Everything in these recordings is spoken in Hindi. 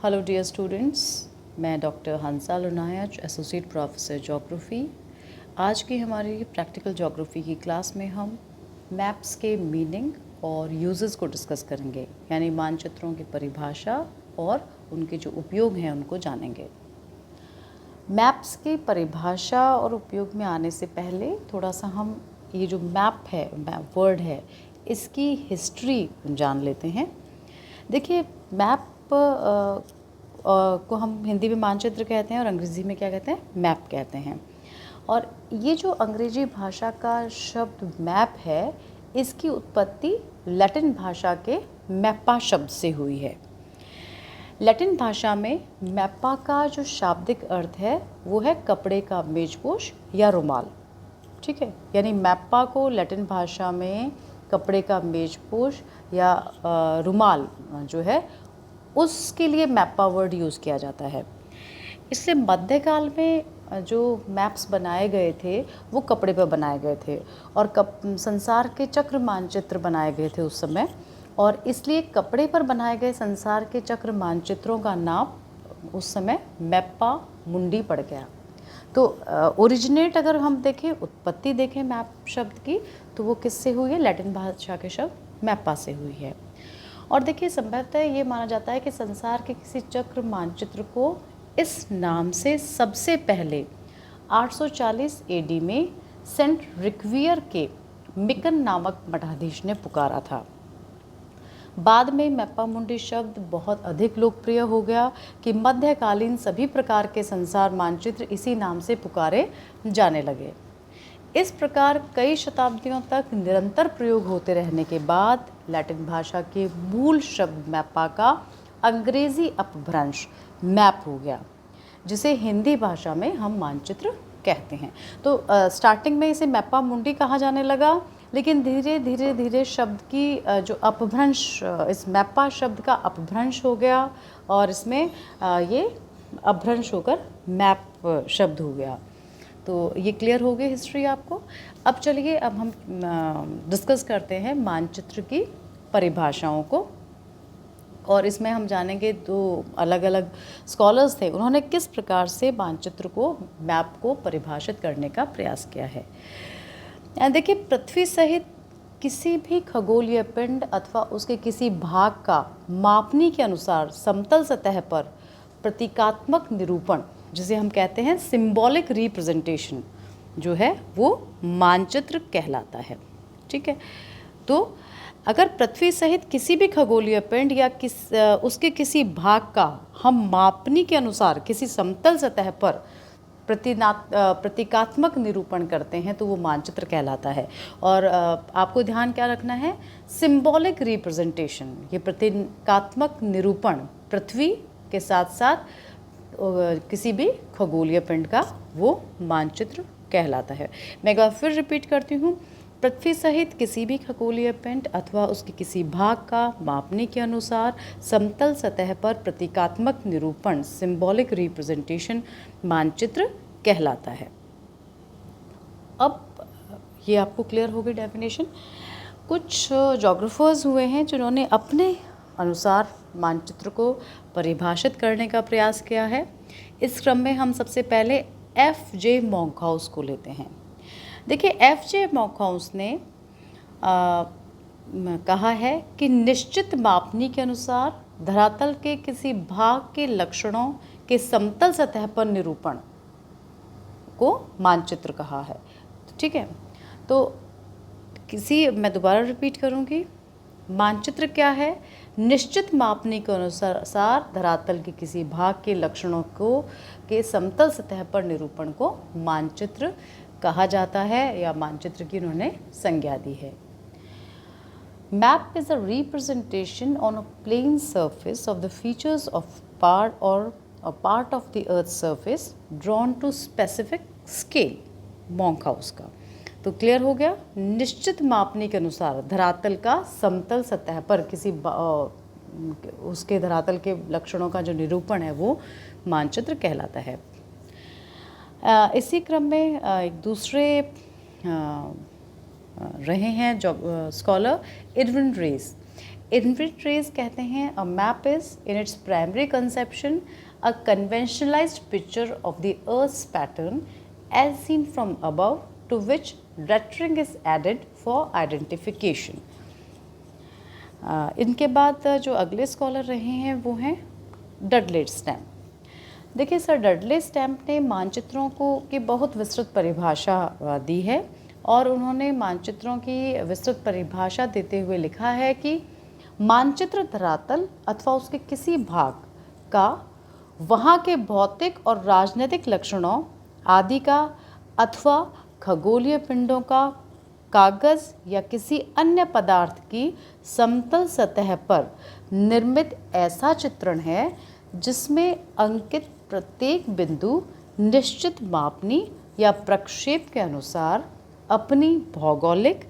हेलो डियर स्टूडेंट्स, मैं डॉक्टर हंसा लुनायच, एसोसिएट प्रोफेसर ज्योग्राफी। आज की हमारी प्रैक्टिकल ज्योग्राफी की क्लास में हम मैप्स के मीनिंग और यूजेस को डिस्कस करेंगे, यानी मानचित्रों की परिभाषा और उनके जो उपयोग हैं उनको जानेंगे। मैप्स की परिभाषा और उपयोग में आने से पहले थोड़ा सा हम ये जो मैप है, वर्ड है, इसकी हिस्ट्री जान लेते हैं। देखिए, मैप को हम हिंदी में मानचित्र कहते हैं और अंग्रेज़ी में क्या कहते हैं, मैप कहते हैं। और ये जो अंग्रेजी भाषा का शब्द मैप है, इसकी उत्पत्ति लैटिन भाषा के मैप्पा शब्द से हुई है। लैटिन भाषा में मैप्पा का जो शाब्दिक अर्थ है वो है कपड़े का मेजपोश या रुमाल। ठीक है, यानी मैप्पा को लैटिन भाषा में कपड़े का मेजपोश या रुमाल जो है उसके लिए मैप्पा वर्ड यूज़ किया जाता है। इससे मध्यकाल में जो मैप्स बनाए गए थे वो कपड़े पर बनाए गए थे और संसार के चक्र मानचित्र बनाए गए थे उस समय, और इसलिए कपड़े पर बनाए गए संसार के चक्र मानचित्रों का नाम उस समय मैप्पा मुंडी पड़ गया। तो ओरिजिनेट अगर हम देखें, उत्पत्ति देखें मैप शब्द की, तो वो किससे हुई है? लैटिन भाषा के शब्द मैप्पा से हुई है। और देखिए, संभवतः ये माना जाता है कि संसार के किसी चक्र मानचित्र को इस नाम से सबसे पहले 840 एडी में सेंट रिक्वियर के मिकन नामक मठाधीश ने पुकारा था। बाद में मैप्पा मुंडी शब्द बहुत अधिक लोकप्रिय हो गया कि मध्यकालीन सभी प्रकार के संसार मानचित्र इसी नाम से पुकारे जाने लगे। इस प्रकार कई शताब्दियों तक निरंतर प्रयोग होते रहने के बाद लैटिन भाषा के मूल शब्द मैप्पा का अंग्रेजी अपभ्रंश मैप हो गया, जिसे हिंदी भाषा में हम मानचित्र कहते हैं। तो स्टार्टिंग में इसे मैप्पा मुंडी कहा जाने लगा, लेकिन धीरे शब्द की जो अपभ्रंश, इस मैप्पा शब्द का अपभ्रंश हो गया और इसमें ये अपभ्रंश होकर मैप शब्द हो गया। तो ये क्लियर हो गई हिस्ट्री आपको। अब चलिए, अब हम डिस्कस करते हैं मानचित्र की परिभाषाओं को, और इसमें हम जानेंगे दो अलग अलग स्कॉलर्स थे, उन्होंने किस प्रकार से मानचित्र को, मैप को परिभाषित करने का प्रयास किया है। देखिए, पृथ्वी सहित किसी भी खगोलीय पिंड अथवा उसके किसी भाग का मापनी के अनुसार समतल सतह पर प्रतीकात्मक निरूपण, जिसे हम कहते हैं सिंबॉलिक रिप्रेजेंटेशन, जो है वो मानचित्र कहलाता है। ठीक है, तो अगर पृथ्वी सहित किसी भी खगोलीय पिंड या उसके किसी भाग का हम मापनी के अनुसार किसी समतल सतह पर प्रतीकात्मक निरूपण करते हैं तो वो मानचित्र कहलाता है। और आपको ध्यान क्या रखना है? सिंबॉलिक रिप्रेजेंटेशन, ये प्रतीकात्मक निरूपण पृथ्वी के साथ साथ किसी भी खगोलीय पिंड का वो मानचित्र कहलाता है। मैं एक बार फिर रिपीट करती हूँ, पृथ्वी सहित किसी भी खगोलीय पिंड अथवा उसके किसी भाग का मापने के अनुसार समतल सतह पर प्रतीकात्मक निरूपण, सिंबॉलिक रिप्रेजेंटेशन, मानचित्र कहलाता है। अब ये आपको क्लियर हो गई डेफिनेशन। कुछ जोग्राफर्स हुए हैं जिन्होंने अपने अनुसार मानचित्र को परिभाषित करने का प्रयास किया है। इस क्रम में हम सबसे पहले F.J. मॉन्कहाउस को लेते हैं। देखिए, F.J. मॉन्कहाउस ने कहा है कि निश्चित मापनी के अनुसार धरातल के किसी भाग के लक्षणों के समतल सतह पर निरूपण को मानचित्र कहा है। ठीक है, तो मैं दोबारा रिपीट करूँगी, मानचित्र क्या है? निश्चित मापनी के अनुसार धरातल के किसी भाग के लक्षणों के समतल सतह पर निरूपण को मानचित्र कहा जाता है, या मानचित्र की उन्होंने संज्ञा दी है। Map is a representation on a plane surface of the features of part of the earth surface drawn to specific scale. Monkhouse का तो क्लियर हो गया। निश्चित मापनी के अनुसार धरातल का समतल सतह पर किसी उसके धरातल के लक्षणों का जो निरूपण है वो मानचित्र कहलाता है। इसी क्रम में एक दूसरे रहे हैं जो scholar Edwin Raisz. Infrared rays कहते हैं a map is in its primary conception a conventionalised picture of the earth's pattern as seen from above to which lettering is added for identification. इनके बाद जो अगले स्कॉलर रहे हैं वो हैं डडले स्टैम्प। देखिए सर, डडले स्टैम्प ने मानचित्रों की बहुत विस्तृत परिभाषा दी है और उन्होंने मानचित्रों की विस्तृत परिभाषा देते हुए लिखा है कि मानचित्र धरातल अथवा उसके किसी भाग का वहाँ के भौतिक और राजनीतिक लक्षणों आदि का अथवा खगोलीय पिंडों का कागज़ या किसी अन्य पदार्थ की समतल सतह पर निर्मित ऐसा चित्रण है जिसमें अंकित प्रत्येक बिंदु निश्चित मापनी या प्रक्षेप के अनुसार अपनी भौगोलिक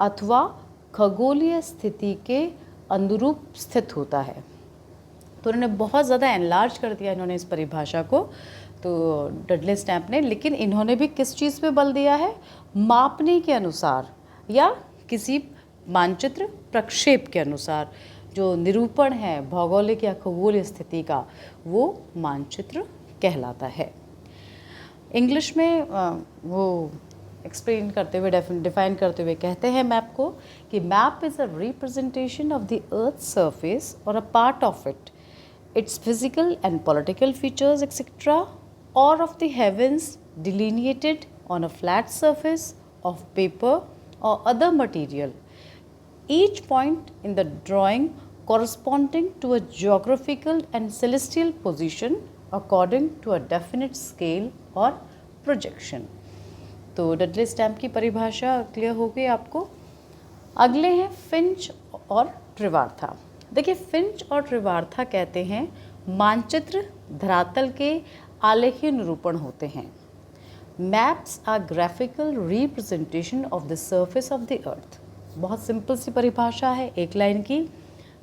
अथवा खगोलीय स्थिति के अनुरूप स्थित होता है। तो उन्होंने बहुत ज़्यादा एनलार्ज कर दिया इन्होंने इस परिभाषा को, तो डडले स्टैम्प ने। लेकिन इन्होंने भी किस चीज़ पे बल दिया है? मापनी के अनुसार या किसी मानचित्र प्रक्षेप के अनुसार जो निरूपण है भौगोलिक या खगोलीय स्थिति का, वो मानचित्र कहलाता है। इंग्लिश में वो एक्सप्लेन करते हुए डिफाइन करते हुए कहते हैं मैप को कि map is a representation of the earth surface और a part of it, its physical and political features etc. or of the heavens delineated on a flat surface of paper or other material, each point in the drawing corresponding to a geographical and celestial position according to a definite scale or projection। तो डडले स्टैम्प की परिभाषा क्लियर हो गई आपको। अगले हैं फिंच और ट्रिवार्था। देखिए, फिंच और ट्रिवार्था कहते हैं मानचित्र धरातल के आलेखीय निरूपण होते हैं। Maps are graphical representation of the surface of the earth. बहुत सिंपल सी परिभाषा है, एक लाइन की।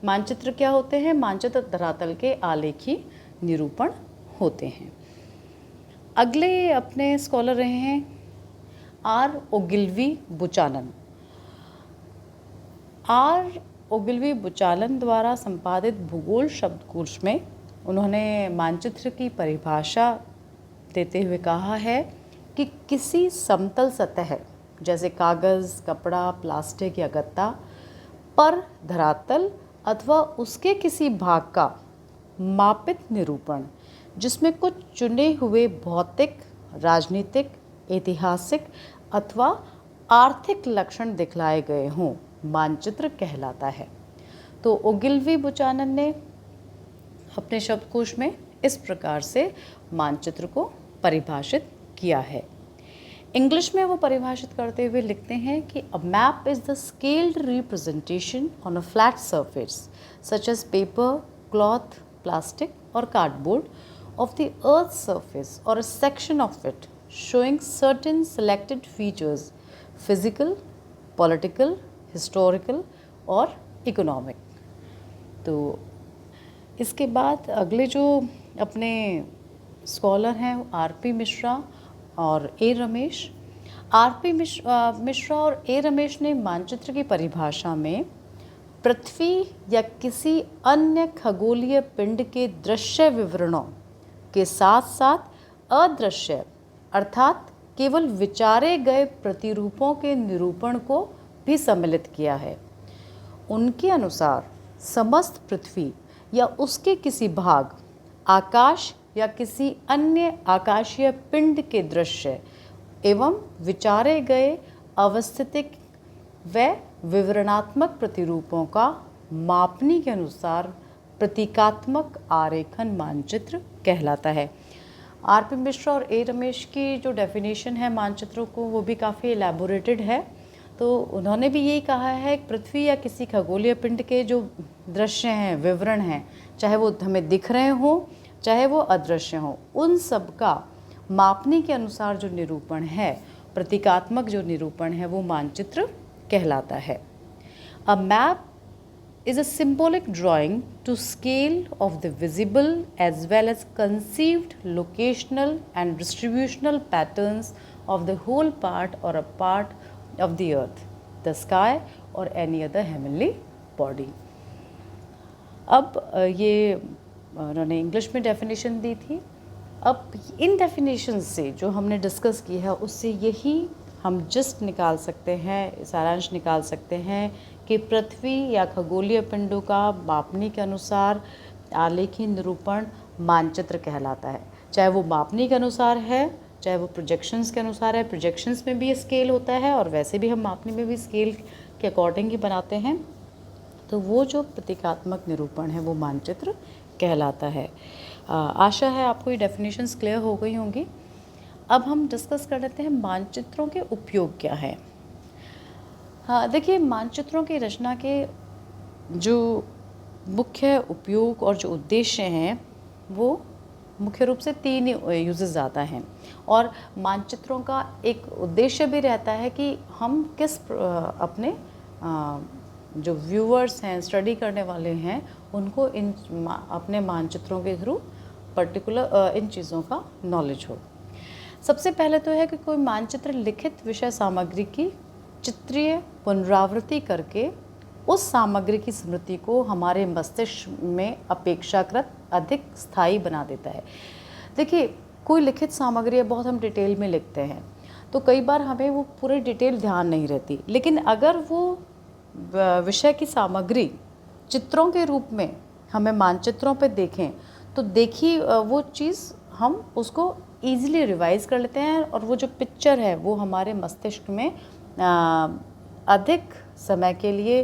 मानचित्र क्या होते हैं? मानचित्र धरातल के आलेखीय निरूपण होते हैं। अगले अपने स्कॉलर रहे हैं आर ओगिलवी बुचानन। आर ओगिलवी बुचानन द्वारा संपादित भूगोल शब्दकोश में उन्होंने मानचित्र की परिभाषा देते हुए कहा है कि किसी समतल सतह जैसे कागज़, कपड़ा, प्लास्टिक या गत्ता पर धरातल अथवा उसके किसी भाग का मापित निरूपण जिसमें कुछ चुने हुए भौतिक, राजनीतिक, ऐतिहासिक अथवा आर्थिक लक्षण दिखलाए गए हों, मानचित्र कहलाता है। तो ओगिलवी बुचानन ने अपने शब्दकोश में इस प्रकार से मानचित्र को परिभाषित किया है। इंग्लिश में वो परिभाषित करते हुए लिखते हैं कि a map is the scaled representation on a flat surface such as paper, cloth, plastic और cardboard of the earth surface और a section of it showing certain selected features physical, political, historical और इकोनॉमिक। तो इसके बाद अगले जो अपने स्कॉलर हैं आर.पी. मिश्रा और ए. रमेश। आर.पी. मिश्रा और ए. रमेश ने मानचित्र की परिभाषा में पृथ्वी या किसी अन्य खगोलीय पिंड के दृश्य विवरणों के साथ साथ अदृश्य अर्थात केवल विचारे गए प्रतिरूपों के निरूपण को भी सम्मिलित किया है। उनके अनुसार समस्त पृथ्वी या उसके किसी भाग, आकाश या किसी अन्य आकाशीय पिंड के दृश्य एवं विचारे गए अवस्थितिक व विवरणात्मक प्रतिरूपों का मापनी के अनुसार प्रतीकात्मक आरेखन मानचित्र कहलाता है। आर.पी. मिश्रा और ए. रमेश की जो डेफिनेशन है मानचित्रों को वो भी काफ़ी एलैबोरेटेड है। तो उन्होंने भी यही कहा है कि पृथ्वी या किसी खगोलीय पिंड के जो दृश्य हैं, विवरण हैं, चाहे वो हमें दिख रहे हों चाहे वो अदृश्य हों, उन सब का मापनी के अनुसार जो निरूपण है, प्रतीकात्मक जो निरूपण है, वो मानचित्र कहलाता है। A map is a symbolic drawing to scale of the visible as well as conceived locational and distributional patterns of the whole part or a part of the earth, the sky or any other heavenly body। अब ये उन्होंने इंग्लिश में डेफिनेशन दी थी। अब इन डेफिनेशन से जो हमने डिस्कस की है उससे यही हम जस्ट निकाल सकते हैं, सारांश निकाल सकते हैं कि पृथ्वी या खगोलीय पिंडों का मापनी के अनुसार आलेखी निरूपण मानचित्र कहलाता है। चाहे वो मापनी के अनुसार है, चाहे वो प्रोजेक्शंस के अनुसार है। प्रोजेक्शंस में भी स्केल होता है और वैसे भी हम मापनी में भी स्केल के अकॉर्डिंग ही बनाते हैं। तो वो जो प्रतीकात्मक निरूपण है वो मानचित्र कहलाता है। आशा है आपको ये डेफिनेशंस क्लियर हो गई होंगी। अब हम डिस्कस कर लेते हैं मानचित्रों के उपयोग क्या है। हाँ, देखिए, मानचित्रों की रचना के जो मुख्य उपयोग और जो उद्देश्य हैं वो मुख्य रूप से 3 यूजेस ज़्यादा हैं। और मानचित्रों का एक उद्देश्य भी रहता है कि हम किस अपने जो व्यूअर्स हैं, स्टडी करने वाले हैं, उनको अपने मानचित्रों के थ्रू पर्टिकुलर इन चीज़ों का नॉलेज हो। सबसे पहले तो है कि कोई मानचित्र लिखित विषय सामग्री की चित्रीय पुनरावृत्ति करके उस सामग्री की स्मृति को हमारे मस्तिष्क में अपेक्षाकृत अधिक स्थायी बना देता है। देखिए, कोई लिखित सामग्री है, बहुत हम डिटेल में लिखते हैं तो कई बार हमें वो पूरी डिटेल ध्यान नहीं रहती, लेकिन अगर वो विषय की सामग्री चित्रों के रूप में हमें मानचित्रों पे देखें तो देखिए वो चीज़ हम उसको ईजिली रिवाइज कर लेते हैं और वो जो पिक्चर है वो हमारे मस्तिष्क में अधिक समय के लिए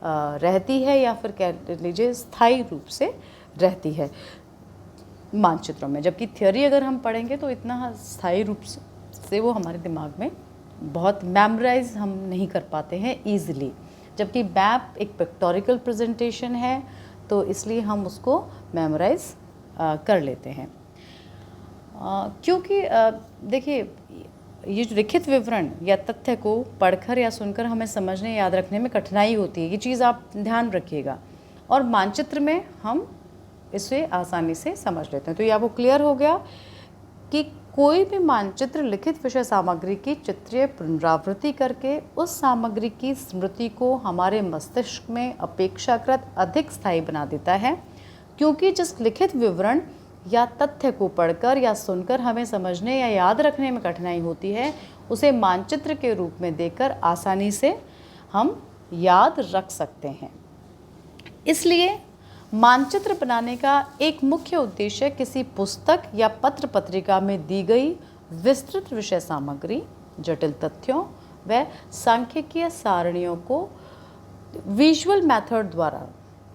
रहती है, या फिर कह लीजिए स्थायी रूप से रहती है मानचित्रों में। जबकि थ्योरी अगर हम पढ़ेंगे तो इतना स्थायी रूप से वो हमारे दिमाग में बहुत मेमोराइज हम नहीं कर पाते हैं ईजिली। जबकि मैप एक पिक्टोरिकल प्रेजेंटेशन है तो इसलिए हम उसको मेमोराइज कर लेते हैं। क्योंकि देखिए, ये जो लिखित विवरण या तथ्य को पढ़कर या सुनकर हमें समझने याद रखने में कठिनाई होती है, ये चीज़ आप ध्यान रखिएगा। और मानचित्र में हम इसे आसानी से समझ लेते हैं। तो ये आपको क्लियर हो गया कि कोई भी मानचित्र लिखित विषय सामग्री की चित्रीय पुनरावृत्ति करके उस सामग्री की स्मृति को हमारे मस्तिष्क में अपेक्षाकृत अधिक स्थायी बना देता है। क्योंकि जिस लिखित विवरण या तथ्य को पढ़कर या सुनकर हमें समझने या याद रखने में कठिनाई होती है, उसे मानचित्र के रूप में देखकर आसानी से हम याद रख सकते हैं। इसलिए मानचित्र बनाने का एक मुख्य उद्देश्य किसी पुस्तक या पत्र पत्रिका में दी गई विस्तृत विषय सामग्री, जटिल तथ्यों व सांख्यिकीय सारणियों को विजुअल मेथड द्वारा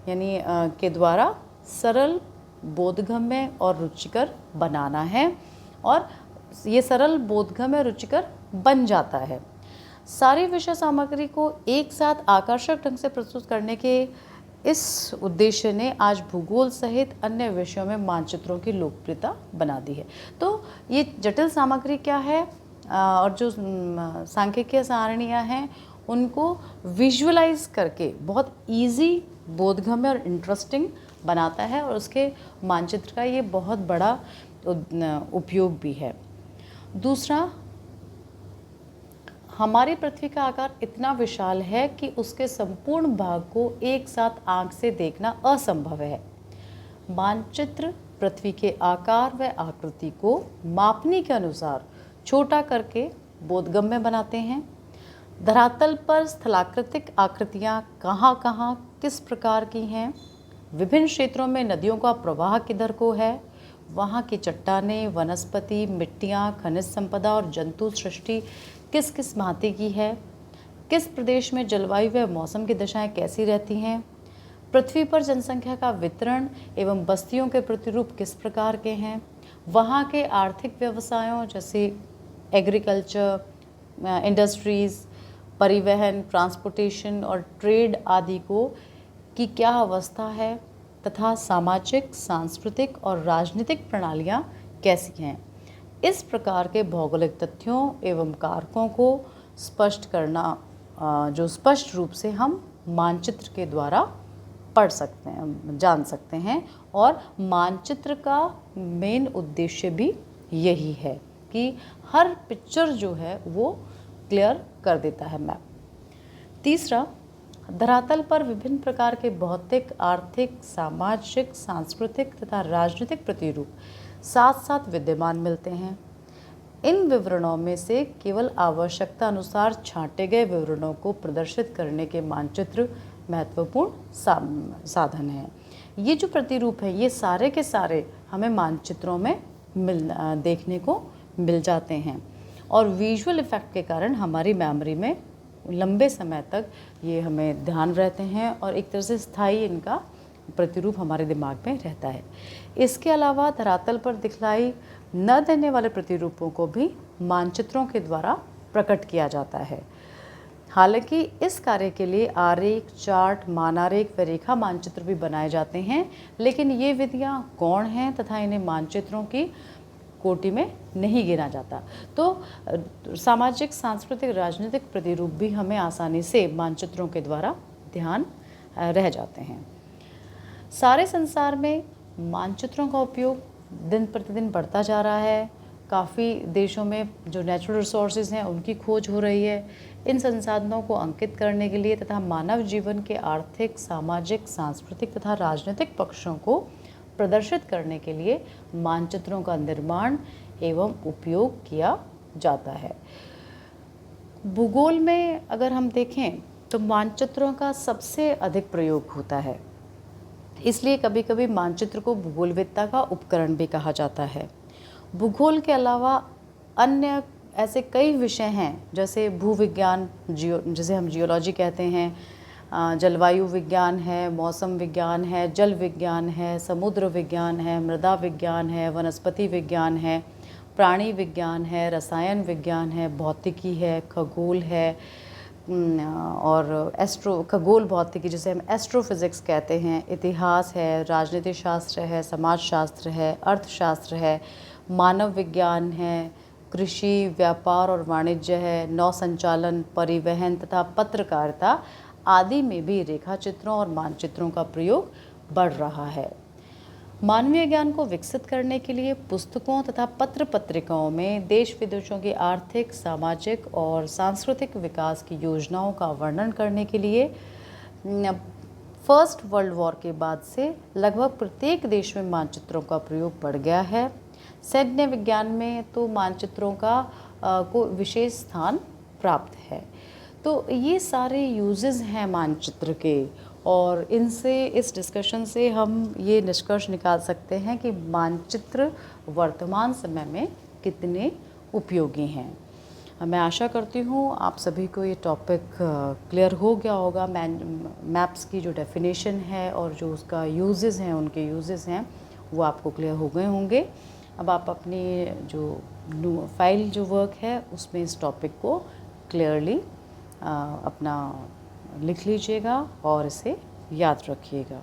यानी के द्वारा सरल, बोधगम्य और रुचिकर बनाना है। और ये सरल, बोधगम्य, रुचिकर बन जाता है। सारी विषय सामग्री को एक साथ आकर्षक ढंग से प्रस्तुत करने के इस उद्देश्य ने आज भूगोल सहित अन्य विषयों में मानचित्रों की लोकप्रियता बना दी है। तो ये जटिल सामग्री क्या है और जो सांख्यिकीय सारणियाँ हैं उनको विजुअलाइज करके बहुत इजी, बोधगम्य और इंटरेस्टिंग बनाता है, और उसके मानचित्र का ये बहुत बड़ा उपयोग भी है। दूसरा, हमारी पृथ्वी का आकार इतना विशाल है कि उसके संपूर्ण भाग को एक साथ आंख से देखना असंभव है। मानचित्र पृथ्वी के आकार व आकृति को मापनी के अनुसार छोटा करके बोधगम्य बनाते हैं। धरातल पर स्थलाकृतिक आकृतियाँ कहाँ कहाँ किस प्रकार की हैं, विभिन्न क्षेत्रों में नदियों का प्रवाह किधर को है, वहाँ की चट्टानें, वनस्पति, मिट्टियाँ, खनिज संपदा और जंतु सृष्टि किस किस भांति की है, किस प्रदेश में जलवायु व मौसम की दशाएं कैसी रहती हैं, पृथ्वी पर जनसंख्या का वितरण एवं बस्तियों के प्रतिरूप किस प्रकार के हैं, वहाँ के आर्थिक व्यवसायों जैसे एग्रीकल्चर, इंडस्ट्रीज़, परिवहन, ट्रांसपोर्टेशन और ट्रेड आदि को की क्या अवस्था है, तथा सामाजिक, सांस्कृतिक और राजनीतिक प्रणालियाँ कैसी हैं। इस प्रकार के भौगोलिक तथ्यों एवं कारकों को स्पष्ट करना जो स्पष्ट रूप से हम मानचित्र के द्वारा पढ़ सकते हैं, जान सकते हैं। और मानचित्र का मेन उद्देश्य भी यही है कि हर पिक्चर जो है वो क्लियर कर देता है मैप। तीसरा, धरातल पर विभिन्न प्रकार के भौतिक, आर्थिक, सामाजिक, सांस्कृतिक तथा राजनीतिक प्रतिरूप साथ साथ विद्यमान मिलते हैं। इन विवरणों में से केवल आवश्यकता अनुसार छांटे गए विवरणों को प्रदर्शित करने के मानचित्र महत्वपूर्ण साधन हैं। ये जो प्रतिरूप है ये सारे के सारे हमें मानचित्रों में देखने को मिल जाते हैं और विजुअल इफेक्ट के कारण हमारी मेमोरी में लंबे समय तक ये हमें ध्यान रहते हैं और एक तरह से स्थायी इनका प्रतिरूप हमारे दिमाग में रहता है। इसके अलावा धरातल पर दिखलाई न देने वाले प्रतिरूपों को भी मानचित्रों के द्वारा प्रकट किया जाता है। हालांकि इस कार्य के लिए आरेख, चार्ट, मानारेख व रेखा मानचित्र भी बनाए जाते हैं, लेकिन ये विधियाँ गौण हैं तथा इन्हें मानचित्रों की कोटि में नहीं गिना जाता। तो सामाजिक, सांस्कृतिक, राजनीतिक प्रतिरूप भी हमें आसानी से मानचित्रों के द्वारा ध्यान रह जाते हैं। सारे संसार में मानचित्रों का उपयोग दिन प्रतिदिन बढ़ता जा रहा है। काफ़ी देशों में जो नेचुरल रिसोर्सेज हैं उनकी खोज हो रही है। इन संसाधनों को अंकित करने के लिए तथा मानव जीवन के आर्थिक, सामाजिक, सांस्कृतिक तथा राजनीतिक पक्षों को प्रदर्शित करने के लिए मानचित्रों का निर्माण एवं उपयोग किया जाता है। भूगोल में अगर हम देखें तो मानचित्रों का सबसे अधिक प्रयोग होता है, इसलिए कभी कभी मानचित्र को भूगोलविद्या का उपकरण भी कहा जाता है। भूगोल के अलावा अन्य ऐसे कई विषय हैं जैसे भूविज्ञान, जिसे हम जियोलॉजी कहते हैं, जलवायु विज्ञान है, मौसम विज्ञान है, जल विज्ञान है, समुद्र विज्ञान है, मृदा विज्ञान है, वनस्पति विज्ञान है, प्राणी विज्ञान है, रसायन विज्ञान है, भौतिकी है, खगोल है और खगोल भौतिकी जिसे हम एस्ट्रोफिज़िक्स कहते हैं, इतिहास है, राजनीति शास्त्र है, समाजशास्त्र है, अर्थशास्त्र है, मानव विज्ञान है, कृषि, व्यापार और वाणिज्य है, नौ संचालन, परिवहन तथा पत्रकारिता आदि में भी रेखाचित्रों और मानचित्रों का प्रयोग बढ़ रहा है। मानवीय ज्ञान को विकसित करने के लिए पुस्तकों तथा पत्र पत्रिकाओं में देश विदेशों की आर्थिक, सामाजिक और सांस्कृतिक विकास की योजनाओं का वर्णन करने के लिए फर्स्ट वर्ल्ड वॉर के बाद से लगभग प्रत्येक देश में मानचित्रों का प्रयोग बढ़ गया है। सैन्य विज्ञान में तो मानचित्रों का को विशेष स्थान प्राप्त है। तो ये सारे यूजेस हैं मानचित्र के और इनसे, इस डिस्कशन से हम ये निष्कर्ष निकाल सकते हैं कि मानचित्र वर्तमान समय में कितने उपयोगी हैं। मैं आशा करती हूँ आप सभी को ये टॉपिक क्लियर हो गया होगा। मैप्स की जो डेफिनेशन है और जो उसका यूजेस हैं, उनके यूजेस हैं वो आपको क्लियर हो गए होंगे। अब आप अपनी जो फाइल जो वर्क है उसमें इस टॉपिक को क्लियरली अपना लिख लीजिएगा और इसे याद रखिएगा।